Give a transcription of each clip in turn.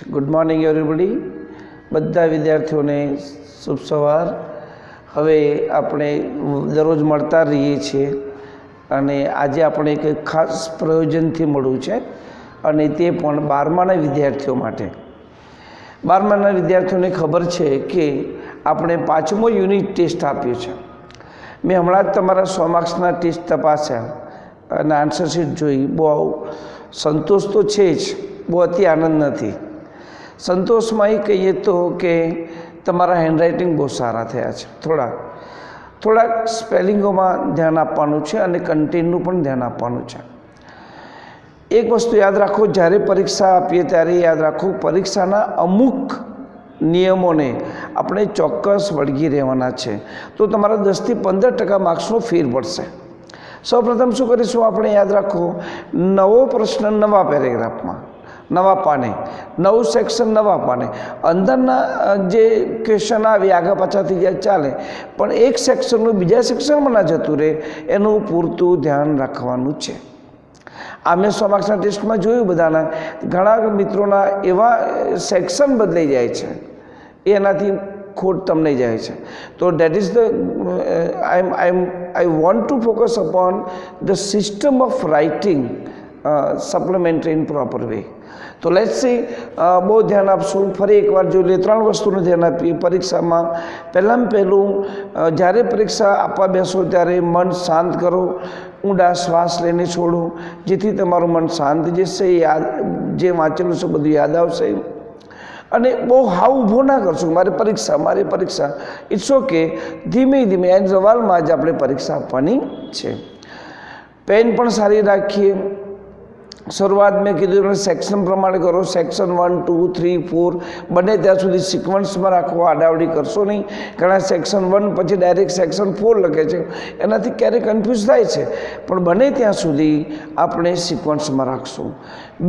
Good morning everybody, બધા વિદ્યાર્થીઓને શુભ સવાર. હવે આપણે દરરોજ મળતા રહીએ છીએ અને આજે આપણે એક ખાસ પ્રયોજનથી મળવું છે અને તે પણ 12માના વિદ્યાર્થીઓ માટે. 12માના વિદ્યાર્થીઓને ખબર છે કે આપણે 5મો યુનિટ ટેસ્ટ આપ્યો છે. મેં હમણાં જ તમારા 100 માર્ક્સના ટેસ્ટ તપાસ્યા અને આન્સર શીટ જોઈ. બહુ સંતોષ તો છે જ, બહુ અતિ આનંદ નથી. સંતોષમાં એ કહીએ તો કે તમારા હેન્ડરાઇટિંગ બહુ સારા થયા છે. થોડાક સ્પેલિંગોમાં ધ્યાન આપવાનું છે અને કન્ટેન્ટનું પણ ધ્યાન આપવાનું છે. એક વસ્તુ યાદ રાખો, જ્યારે પરીક્ષા આપીએ ત્યારે યાદ રાખો, પરીક્ષાના અમુક નિયમોને આપણે ચોક્કસ વળગી રહેવાના છે. તો તમારા 10 થી 15% માર્ક્સનો ફેર પડશે. સૌપ્રથમ શું કરીશું આપણે, યાદ રાખો, નવો પ્રશ્ન નવા પેરેગ્રાફમાં, નવા પાને, નવું સેક્શન નવા પાને, અંદરના જે ક્વેશ્ચન આવે આગળ પાછા થઈ જાય ચાલે, પણ એક સેક્શનનું બીજા સેક્શનમાં ના જતું રહે એનું પૂરતું ધ્યાન રાખવાનું છે. આ મેં 100 માર્ક્સના ટેસ્ટમાં જોયું, બધાના ઘણા મિત્રોના એવા સેક્શન બદલાઈ જાય છે, એનાથી ખોટ તમને જાય છે. તો that is the I want to focus upon the system of writing supplementary in proper way. તો લેટ્સ સી, બહુ ધ્યાન આપશું. ફરી એકવાર જોઈ લઈએ, 3 વસ્તુનું ધ્યાન આપીએ પરીક્ષામાં. પહેલું જ્યારે પરીક્ષા આપવા બેસો ત્યારે મન શાંત કરો, ઊંડા શ્વાસ લઈને છોડો, જેથી તમારું મન શાંત જશે, યાદ જે વાંચેલું છે બધું યાદ આવશે. અને બહુ હાવ ઊભો ના કરશું, મારી પરીક્ષા. ઇટ્સ ઓકે, ધીમે ધીમે એન્ડ સવાલમાં જ આપણે પરીક્ષા આપવાની છે. પેન પણ સારી રાખીએ. શરૂઆત મેં કીધું સેક્શન પ્રમાણે કરો. સેક્શન 1, 2, 3, 4 બને ત્યાં સુધી સિક્વન્સમાં રાખો, આડાવડી કરશો નહીં. ઘણા સેક્શન 1 પછી ડાયરેક્ટ સેક્શન 4 લખે છે, એનાથી ક્યારેક કન્ફ્યુઝ થાય છે, પણ બને ત્યાં સુધી આપણે સિક્વન્સમાં રાખશું.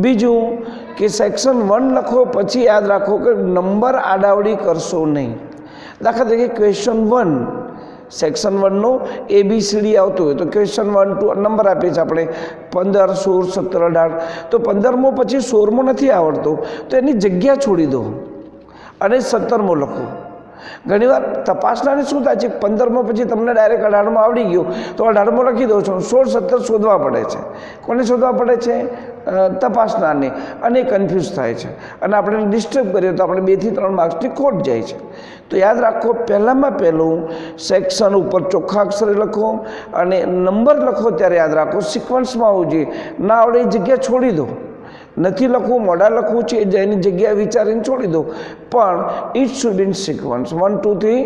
બીજું કે સેક્શન 1 લખો પછી યાદ રાખો કે નંબર આડાવડી કરશો નહીં. દાખલા તરીકે ક્વેશ્ચન 1, સેક્શન 1નો ABCD આવતું હોય તો ક્વેશ્ચન 1, 2 નંબર આપીએ છીએ આપણે 15, 16, 17, 18. તો 15મો પછી 16મો નથી આવડતો તો એની જગ્યા છોડી દો અને 17મો લખો. ઘણીવાર તપાસનાને શું થાય છે, 15મો પછી તમને ડાયરેક્ટ 18મો આવડી ગયો તો 18મો લખી દો છો, 16, 17 શોધવા પડે છે. કોને શોધવા પડે છે? તપાસનારને. અને કન્ફ્યુઝ થાય છે અને આપણે ડિસ્ટર્બ કરીએ તો આપણે 2 થી 3 માર્ક્સની ખોટ જાય છે. તો યાદ રાખો, પહેલું સેક્શન ઉપર ચોખ્ખા અક્ષરે લખો અને નંબર લખો ત્યારે યાદ રાખો સિક્વન્સમાં આવવું જોઈએ. ના આવડે એ જગ્યા છોડી દો. નથી લખવું, મોડા લખવું છે, એની જગ્યા વિચારીને છોડી દો, પણ ઇટ શુડ ઇન સિક્વન્સ. 1, 2 થી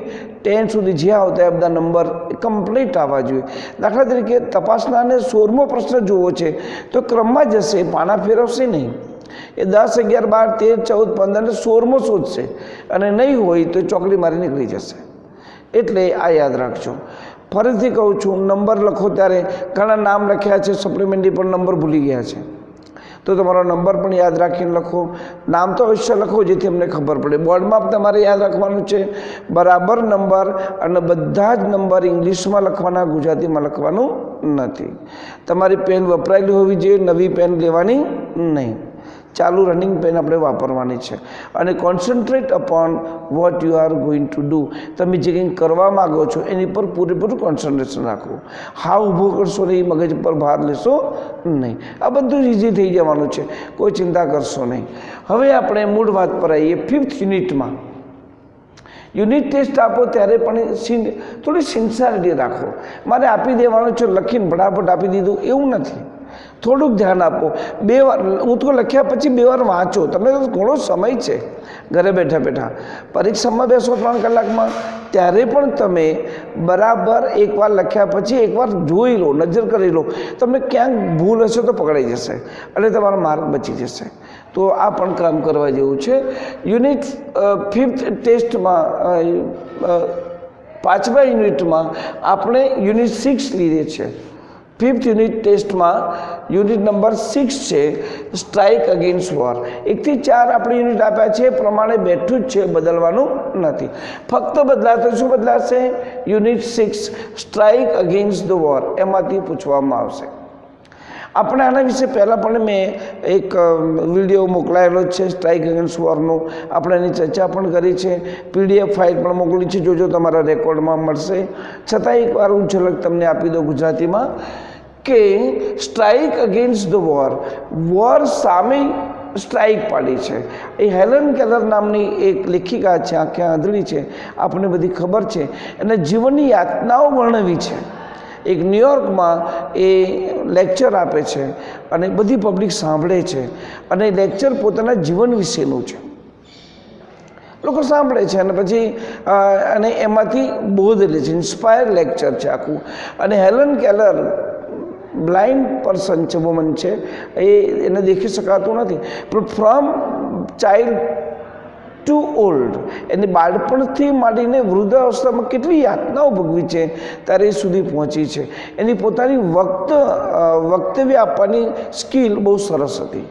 10 સુધી જે આવતા એ બધા નંબર કમ્પ્લીટ આવવા જોઈએ. દાખલા તરીકે તપાસનારને 16મો પ્રશ્ન જોવો છે તો ક્રમમાં જશે, પાના ફેરવશે નહીં. એ 10, 11, 12, 13, 14, 15 ને 16મો શોધશે અને નહીં હોય તો ચોકડી મારી નીકળી જશે. એટલે આ યાદ રાખજો. ફરીથી કહું છું, નંબર લખો ત્યારે ઘણા નામ લખ્યા છે, સપ્લિમેન્ટરી પણ નંબર ભૂલી ગયા છે, તો તમારો નંબર પણ યાદ રાખીને લખો. નામ તો અવશ્ય લખો જેથી અમને ખબર પડે. બોર્ડમાં તમારે યાદ રાખવાનું છે બરાબર નંબર, અને બધા જ નંબર ઇંગ્લિશમાં લખવાના, ગુજરાતીમાં લખવાનું નથી. તમારી પેન વપરાયેલી હોવી જોઈએ, નવી પેન લેવાની નહીં. ચાલુ રનિંગ પેન આપણે વાપરવાની છે. અને concentrate upon what you are going to do. તમે જે કંઈ કરવા માગો છો એની પર પૂરેપૂરું કોન્સન્ટ્રેશન રાખો. હા ઊભો કરશો નહીં, મગજ પર ભાર લેશો નહીં. આ બધું ઇઝી થઈ જવાનું છે, કોઈ ચિંતા કરશો નહીં. હવે આપણે મૂળ વાત પર આવીએ. 5th યુનિટમાં યુનિટ ટેસ્ટ આપો ત્યારે પણ થોડી સિન્સિયરિટી રાખો. મારે આપી દેવાનું છે લખીને ફટાફટ આપી દીધું એવું નથી. થોડુંક ધ્યાન આપો. 2 વાર, હું તો લખ્યા પછી 2 વાર વાંચો. તમને તો ઘણો સમય છે ઘરે બેઠા. પરીક્ષામાં બેસો 3 કલાકમાં, ત્યારે પણ તમે બરાબર એકવાર લખ્યા પછી એકવાર જોઈ લો, નજર કરી લો. તમને ક્યાંક ભૂલ હશે તો પકડાઈ જશે અને તમારો માર્ક બચી જશે. તો આ પણ કામ કરવા જેવું છે. યુનિટ 5th ટેસ્ટમાં 5મા યુનિટમાં આપણે યુનિટ 6 લીધે છે. 5th યુનિટ ટેસ્ટમાં યુનિટ નંબર 6 છે, સ્ટ્રાઇક અગેન્સ્ટ વોર. 1 થી 4 આપણે યુનિટ આપ્યા છે, એ પ્રમાણે બેઠું જ છે, બદલવાનું નથી. ફક્ત બદલાતો શું બદલાશે? Unit 6 strike against the war, એમાંથી પૂછવામાં આવશે. આપણે આના વિશે પહેલાં પણ મેં એક વિડીયો મોકલાયેલો છે સ્ટ્રાઇક અગેન્સ્ટ વોરનો, આપણે એની ચર્ચા પણ કરી છે, PDF ફાઇલ પણ મોકલી છે, જોજો તમારા રેકોર્ડમાં મળશે. છતાં એકવાર હું ઝલક તમને આપી દઉં ગુજરાતીમાં કે સ્ટ્રાઇક અગેન્સ્ટ ધ વોર સામે સ્ટ્રાઇક પાડી છે. એ હેલન કેલર નામની એક લેખિકા છે, આંખે આંધળી છે, આપણને બધી ખબર છે, એને જીવનની યાતનાઓ વર્ણવી છે. એક ન્યુયોર્કમાં એ લેક્ચર આપે છે અને બધી પબ્લિક સાંભળે છે અને લેક્ચર પોતાના જીવન વિશેનું છે, લોકો સાંભળે છે અને પછી અને એમાંથી બોધ લે છે. ઇન્સ્પાયર લેક્ચર છે આખું. અને હેલન કેલર બ્લાઇન્ડ પર્સન છે, વુમન છે, એને દેખી શકાતું નથી, પણ ફ્રોમ ચાઇલ્ડ ટુ ઓલ્ડ, એની બાળપણથી માંડીને વૃદ્ધાવસ્થામાં કેટલી યાતનાઓ ભોગવી છે ત્યારે એ સુધી પહોંચી છે. એની પોતાની વક્તવ્ય આપવાની સ્કિલ બહુ સરસ હતી.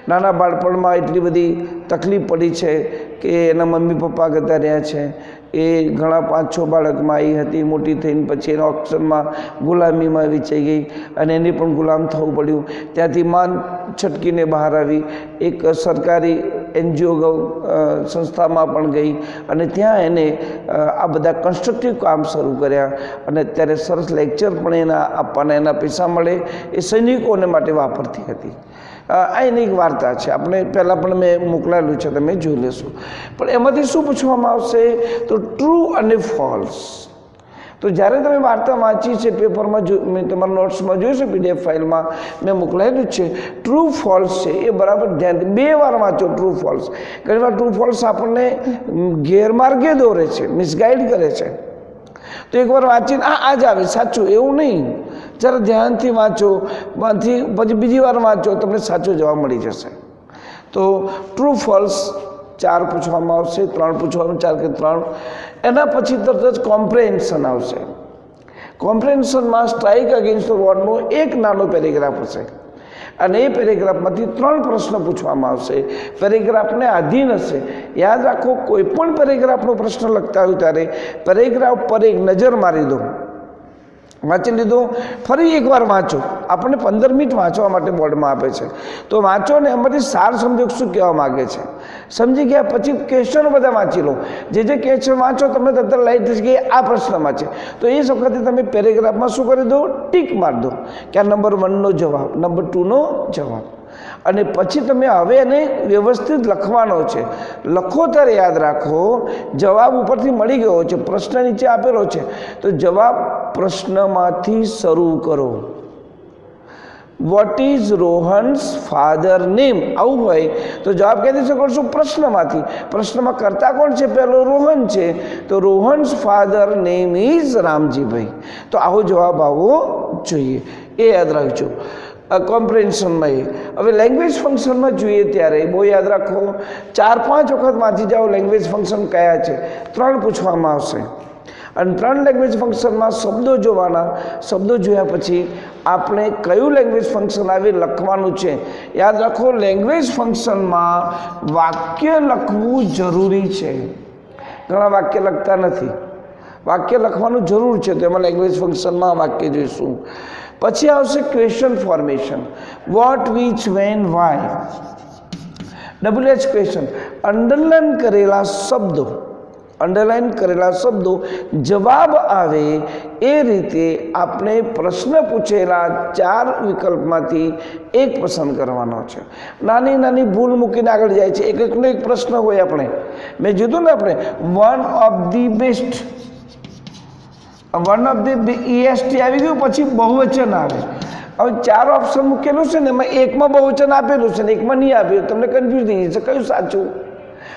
નાના બાળપણમાં એટલી બધી તકલીફ પડી છે કે એના મમ્મી પપ્પા જતા રહ્યા છે. એ ઘણા 5-6 બાળકમાં આવી હતી, મોટી થઈને પછી એના ઓપ્શનમાં ગુલામીમાં વેચાઈ ગઈ અને એને પણ ગુલામ થવું પડ્યું. ત્યાંથી માન છટકીને બહાર આવી, એક સરકારી NGO સંસ્થામાં પણ ગઈ અને ત્યાં એને આ બધા કન્સ્ટ્રક્ટિવ કામ શરૂ કર્યા અને અત્યારે સરસ લેક્ચર પણ એના આપવાના એના પૈસા મળે એ સૈનિકોને માટે વાપરતી હતી. આ એની એક વાર્તા છે, આપણે પહેલાં પણ મેં મોકલાયેલું છે, તમે જોઈ લેશો. પણ એમાંથી શું પૂછવામાં આવશે તો ટ્રુ અને ફોલ્સ. તો જ્યારે તમે વાર્તા વાંચી છે પેપરમાં, મેં તમારા નોટ્સમાં જોઈશું, PDF ફાઇલમાં મેં મોકલાયેલું છે, ટ્રુ ફોલ્સ છે એ બરાબર ધ્યાનથી 2 વાર વાંચો. ટ્રુ ફોલ્સ ઘણીવાર ટ્રુ ફોલ્સ આપણને ગેરમાર્ગે દોરે છે, મિસગાઈડ કરે છે. તો એકવાર વાંચીને આ જ આવે સાચું એવું નહીં, જરા ધ્યાનથી વાંચો, પછી બીજી વાર વાંચો, તમને સાચો જવાબ મળી જશે. તો ટ્રુ ફોલ્સ 4 પૂછવામાં આવશે, 3 પૂછવામાં, 4 કે 3. એના પછી તરત જ કોમ્પ્રેહેન્શન આવશે. કોમ્પ્રેહેન્શનમાં સ્ટ્રાઇક અગેન્સ્ટ ધ વોરનો એક નાનો પેરેગ્રાફ હશે અને એ પેરેગ્રાફમાંથી 3 પ્રશ્ન પૂછવામાં આવશે. પેરેગ્રાફને આધીન હશે. યાદ રાખો, કોઈ પણ પેરેગ્રાફનો પ્રશ્ન લખતા હોય ત્યારે પેરેગ્રાફ પર એક નજર મારી દો. વાંચી લીધું, ફરી એકવાર વાંચો. આપણને 15 મિનિટ વાંચવા માટે બોર્ડમાં આપે છે, તો વાંચો ને એમાંથી સાર સમજો શું કહેવા માગે છે. સમજી ગયા પછી ક્વેશ્ચનો બધા વાંચી લો. જે ક્વેશ્ચન વાંચો તમને તરત લાઈટ થશે કે આ પ્રશ્નમાં છે, તો એ વખતે તમે પેરેગ્રાફમાં શું કરી દો, ટીક મારી દો કે આ નંબર 1નો જવાબ, નંબર 2નો જવાબ. અને પછી તમે હવે એને વ્યવસ્થિત લખવાનો છે. લખો ત્યારે યાદ રાખો જવાબ ઉપરથી મળી ગયો છે, પ્રશ્ન નીચે આપેલો છે, તો જવાબ પ્રશ્નમાંથી શરૂ કરો. What is Rohan's father name, આવું હોય તો જવાબ ક્યાંથી શરૂ કરશો, પ્રશ્નમાંથી. પ્રશ્નમાં કરતા કોણ છે, પહેલો રોહન છે, તો Rohan's father name is Ramjibhai. તો આવો જવાબ આવવો જોઈએ, એ યાદ રાખજો. કોમ્પ્રેન્શનમાં હવે લેંગ્વેજ ફંક્શનમાં જોઈએ ત્યારે બહુ યાદ રાખો, 4-5 વખત વાંચી જાઓ લેંગ્વેજ ફંક્શન કયા છે. 3 પૂછવામાં આવશે અને 3 લેંગ્વેજ ફંક્શનમાં શબ્દો જોવાના. શબ્દો જોયા પછી આપણે કયું લેંગ્વેજ ફંક્શન આવે લખવાનું છે. યાદ રાખો, લેંગ્વેજ ફંક્શનમાં વાક્ય લખવું જરૂરી છે. ઘણા વાક્ય લખતા નથી, વાક્ય લખવાનું જરૂર છે, તો એમાં લેંગ્વેજ ફંક્શનમાં વાક્ય જોઈશું. પછી આવશે question formation, what, which, when, why. WH question, underline કરેલા શબ્દો જવાબ આવે એ રીતે આપણે પ્રશ્ન પૂછેલા 4 વિકલ્પમાંથી એક પસંદ કરવાનો છે. નાની નાની ભૂલ મૂકીને આગળ જાય છે. એકનો એક પ્રશ્ન હોય. આપણે મેં કીધું ને, આપણે one of the best, one of the EST આવી ગયું, પછી બહુવચન આવે. હવે 4 ઓપ્શન મૂકેલું છે ને, એમાં એકમાં બહુવચન આપેલું છે ને એકમાં નહીં આપ્યું, તમને કન્ફ્યુઝ થઈ જશે કયું સાચું.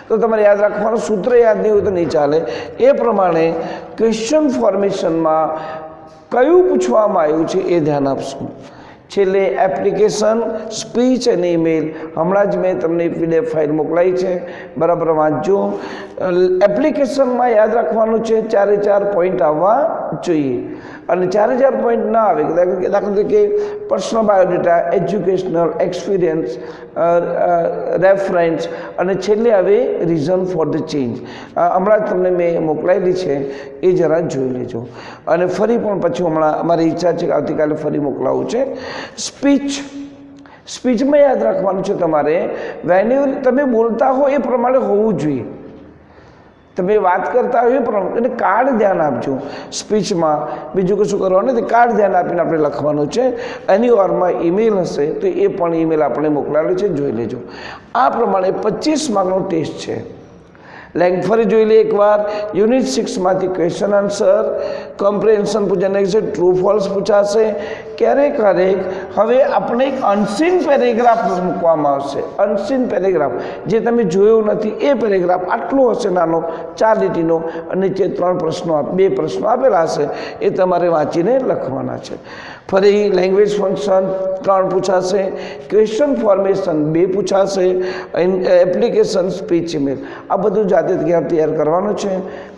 તો તમારે યાદ રાખવાનું, સૂત્ર યાદ નહીં હોય તો નહીં ચાલે. એ પ્રમાણે ક્વેશ્ચન ફોર્મેશનમાં કયું પૂછવામાં આવ્યું છે એ ધ્યાન આપશું. છેલ્લે એપ્લિકેશન, સ્પીચ અને ઈમેલ. હમણાં જ મેં તમને PDF ફાઇલ મોકલાઈ છે, બરાબર વાંચજો. એપ્લિકેશનમાં યાદ રાખવાનું છે 4 પોઈન્ટ આવવા જોઈએ. અને 4000 પોઈન્ટ ના આવે, દાખલા તરીકે personal biodata, educational experience, reference અને છેલ્લે આવે રીઝન ફોર ધ ચેન્જ. હમણાં જ તમને મેં મોકલાયેલી છે, એ જરા જોઈ લેજો. અને ફરી પણ પછી હમણાં અમારી ઈચ્છા છે કે આવતીકાલે ફરી મોકલાવું છે. સ્પીચમાં યાદ રાખવાનું છે તમારે, વેન્યુઅર તમે બોલતા હો એ પ્રમાણે હોવું જોઈએ. તમે વાત કરતા હોય એ પ્રમાણે એટલે કાર્ડ ધ્યાન આપજો સ્પીચમાં. બીજું કશું કરવાનું નથી, કાર્ડ ધ્યાન આપીને આપણે લખવાનું છે. એની વારમાં ઈમેલ હશે તો એ પણ ઈમેલ આપણે મોકલાવેલી છે, જોઈ લેજો. આ પ્રમાણે 25 માર્કનો ટેસ્ટ છે. લેંગ્થ ફરી જોઈ લે એકવાર. યુનિટ 6માંથી ક્વેશ્ચન આન્સર, કોમ્પ્રિહેન્શન પૂછાને છે, ટ્રુ ફોલ્સ પૂછાશે. ક્યારેક હવે આપણે એક અનસીન પેરેગ્રાફ મૂકવામાં આવશે. અનસીન પેરેગ્રાફ જે તમે જોયો નથી એ પેરેગ્રાફ આટલો હશે નાનો, 4 લીટીનો, અને જે 2 પ્રશ્નો આપેલા હશે એ તમારે વાંચીને લખવાના છે. ફરી લેંગ્વેજ ફંક્શન 3 પૂછાશે, ક્વેશ્ચન ફોર્મેશન 2 પૂછાશે, એપ્લિકેશન, સ્પીચ, ઈમેલ. આ બધું જાતે તૈયાર કરવાનું છે.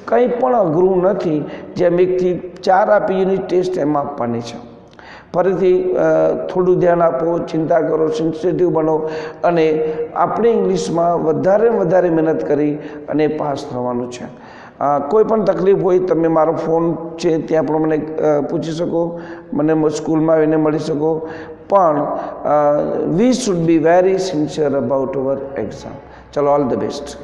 કંઈ પણ અઘરું નથી. જેમ 1 થી 4 આપી યુનિટ ટેસ્ટ એમાં આપવાની છે. ફરીથી થોડું ધ્યાન આપો, ચિંતા કરો, સેન્સિટિવ બનો અને આપણે ઇંગ્લિશમાં વધારે મહેનત કરી અને પાસ થવાનું છે. કોઈ પણ તકલીફ હોય તમે મારો ફોન છે ત્યાં પણ મને પૂછી શકો, મને સ્કૂલમાં આવીને મળી શકો. પણ we should be very sincere about hour exam. ચલો, ઓલ ધ બેસ્ટ.